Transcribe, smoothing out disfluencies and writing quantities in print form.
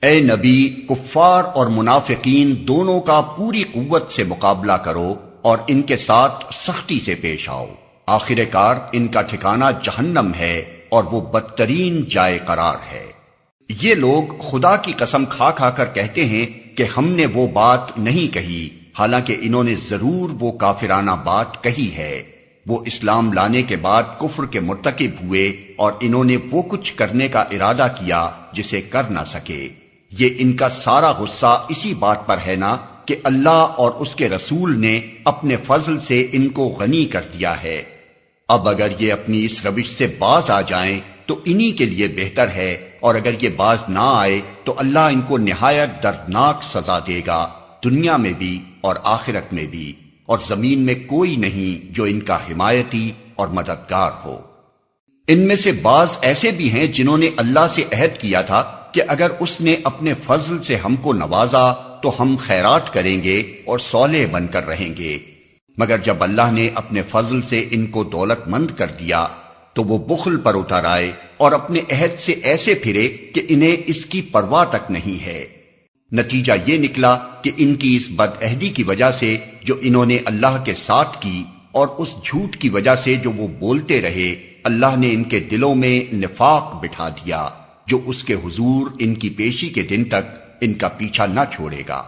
اے نبی، کفار اور منافقین دونوں کا پوری قوت سے مقابلہ کرو اور ان کے ساتھ سختی سے پیش آؤ۔ آخر کار ان کا ٹھکانہ جہنم ہے اور وہ بدترین جائے قرار ہے۔ یہ لوگ خدا کی قسم کھا کھا کر کہتے ہیں کہ ہم نے وہ بات نہیں کہی، حالانکہ انہوں نے ضرور وہ کافرانہ بات کہی ہے۔ وہ اسلام لانے کے بعد کفر کے مرتکب ہوئے اور انہوں نے وہ کچھ کرنے کا ارادہ کیا جسے کر نہ سکے۔ یہ ان کا سارا غصہ اسی بات پر ہے نا کہ اللہ اور اس کے رسول نے اپنے فضل سے ان کو غنی کر دیا ہے۔ اب اگر یہ اپنی اس روش سے باز آ جائیں تو انہی کے لیے بہتر ہے، اور اگر یہ باز نہ آئے تو اللہ ان کو نہایت دردناک سزا دے گا، دنیا میں بھی اور آخرت میں بھی، اور زمین میں کوئی نہیں جو ان کا حمایتی اور مددگار ہو۔ ان میں سے بعض ایسے بھی ہیں جنہوں نے اللہ سے عہد کیا تھا کہ اگر اس نے اپنے فضل سے ہم کو نوازا تو ہم خیرات کریں گے اور صالح بن کر رہیں گے، مگر جب اللہ نے اپنے فضل سے ان کو دولت مند کر دیا تو وہ بخل پر اتر آئے اور اپنے عہد سے ایسے پھرے کہ انہیں اس کی پرواہ تک نہیں ہے۔ نتیجہ یہ نکلا کہ ان کی اس بد عہدی کی وجہ سے جو انہوں نے اللہ کے ساتھ کی اور اس جھوٹ کی وجہ سے جو وہ بولتے رہے، اللہ نے ان کے دلوں میں نفاق بٹھا دیا جو اس کے حضور ان کی پیشی کے دن تک ان کا پیچھا نہ چھوڑے گا۔